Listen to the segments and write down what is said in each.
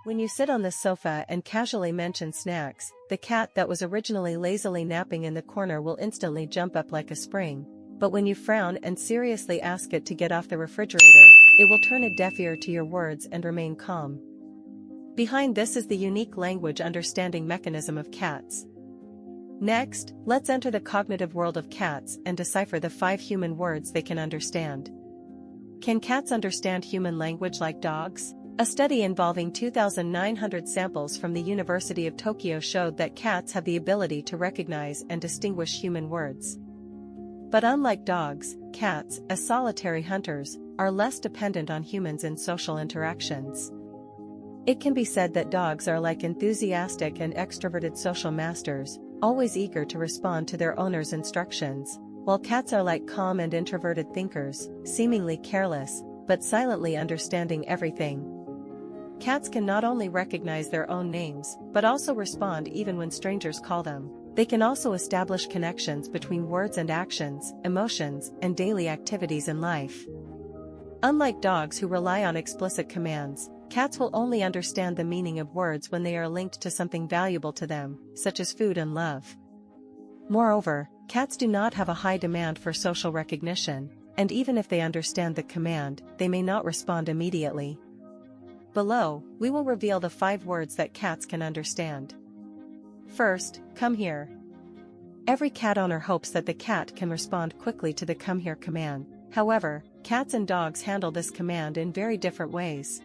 When you sit on the sofa and casually mention snacks, the cat that was originally lazily napping in the corner will instantly jump up like a spring. But when you frown and seriously ask it to get off the refrigerator, it will turn a deaf ear to your words and remain calm. Behind this is the unique language understanding mechanism of cats. Next, let's enter the cognitive world of cats and decipher the 5 human words they can understand. Can cats understand human language like dogs? A study involving 2,900 samples from the University of Tokyo showed that cats have the ability to recognize and distinguish human words. But unlike dogs, cats, as solitary hunters, are less dependent on humans in social interactions. It can be said that dogs are like enthusiastic and extroverted social masters, always eager to respond to their owner's instructions, while cats are like calm and introverted thinkers, seemingly careless, but silently understanding everything. Cats can not only recognize their own names, but also respond even when strangers call them. They can also establish connections between words and actions, emotions, and daily activities in life. Unlike dogs who rely on explicit commands, cats will only understand the meaning of words when they are linked to something valuable to them, such as food and love. Moreover, cats do not have a high demand for social recognition, and even if they understand the command, they may not respond immediately. Below, we will reveal the 5 words that cats can understand. First, come here. Every cat owner hopes that the cat can respond quickly to the come here command. However, cats and dogs handle this command in very different ways.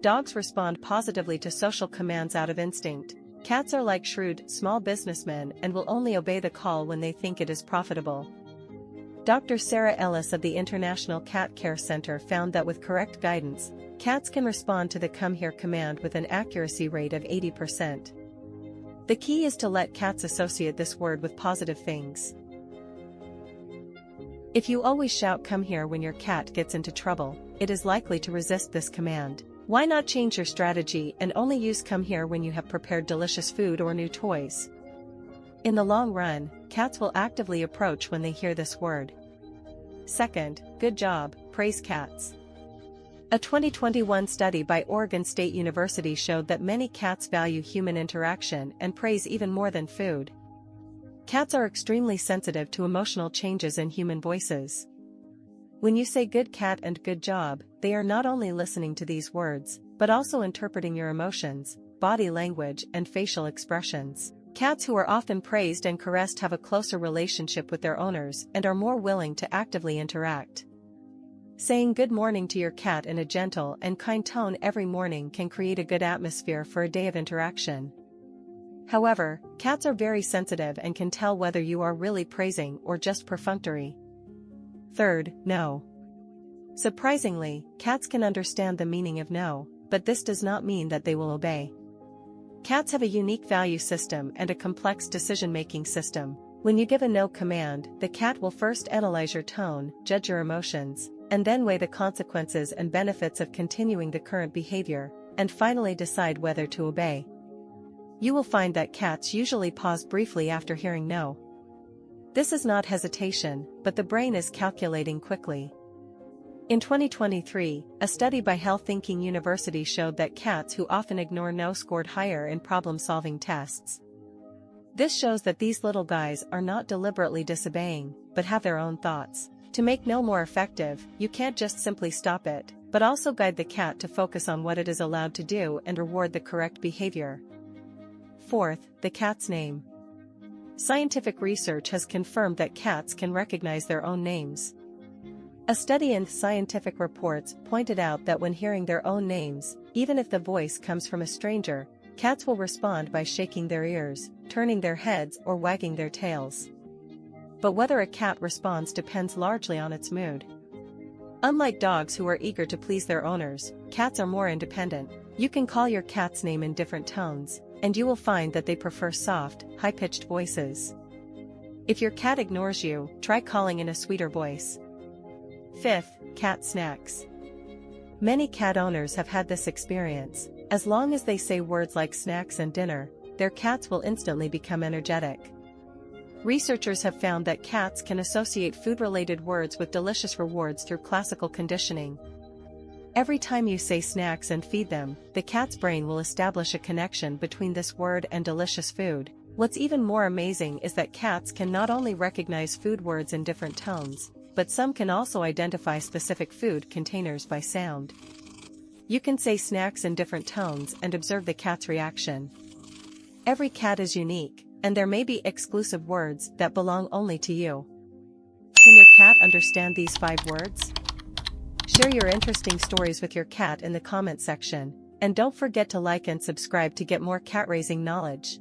Dogs respond positively to social commands out of instinct. Cats are like shrewd, small businessmen and will only obey the call when they think it is profitable. Dr. Sarah Ellis of the International Cat Care Center found that with correct guidance, cats can respond to the come here command with an accuracy rate of 80%. The key is to let cats associate this word with positive things. If you always shout come here when your cat gets into trouble, it is likely to resist this command. Why not change your strategy and only use come here when you have prepared delicious food or new toys? In the long run, cats will actively approach when they hear this word. Second, good job, praise cats. A 2021 study by Oregon State University showed that many cats value human interaction and praise even more than food. Cats are extremely sensitive to emotional changes in human voices. When you say good cat and good job, they are not only listening to these words, but also interpreting your emotions, body language, and facial expressions. Cats who are often praised and caressed have a closer relationship with their owners and are more willing to actively interact. Saying good morning to your cat in a gentle and kind tone every morning can create a good atmosphere for a day of interaction. However, cats are very sensitive and can tell whether you are really praising or just perfunctory. Third, no. Surprisingly, cats can understand the meaning of no, but this does not mean that they will obey. Cats have a unique value system and a complex decision-making system. When you give a no command, the cat will first analyze your tone, judge your emotions, and then weigh the consequences and benefits of continuing the current behavior, and finally decide whether to obey. You will find that cats usually pause briefly after hearing no. This is not hesitation, but the brain is calculating quickly. In 2023, a study by Helsinki University showed that cats who often ignore no scored higher in problem-solving tests. This shows that these little guys are not deliberately disobeying, but have their own thoughts. To make no more effective, you can't just simply stop it, but also guide the cat to focus on what it is allowed to do and reward the correct behavior. Fourth, the cat's name. Scientific research has confirmed that cats can recognize their own names. A study in Scientific Reports pointed out that when hearing their own names, even if the voice comes from a stranger, cats will respond by shaking their ears, turning their heads, or wagging their tails. But whether a cat responds depends largely on its mood. Unlike dogs who are eager to please their owners, cats are more independent. You can call your cat's name in different tones, and you will find that they prefer soft, high-pitched voices. If your cat ignores you, try calling in a sweeter voice. Fifth, cat snacks. Many cat owners have had this experience. As long as they say words like snacks and dinner, their cats will instantly become energetic. Researchers have found that cats can associate food-related words with delicious rewards through classical conditioning. Every time you say snacks and feed them, the cat's brain will establish a connection between this word and delicious food. What's even more amazing is that cats can not only recognize food words in different tones, but some can also identify specific food containers by sound. You can say snacks in different tones and observe the cat's reaction. Every cat is unique, and there may be exclusive words that belong only to you. Can your cat understand these 5 words? Share your interesting stories with your cat in the comment section, and don't forget to like and subscribe to get more cat raising knowledge.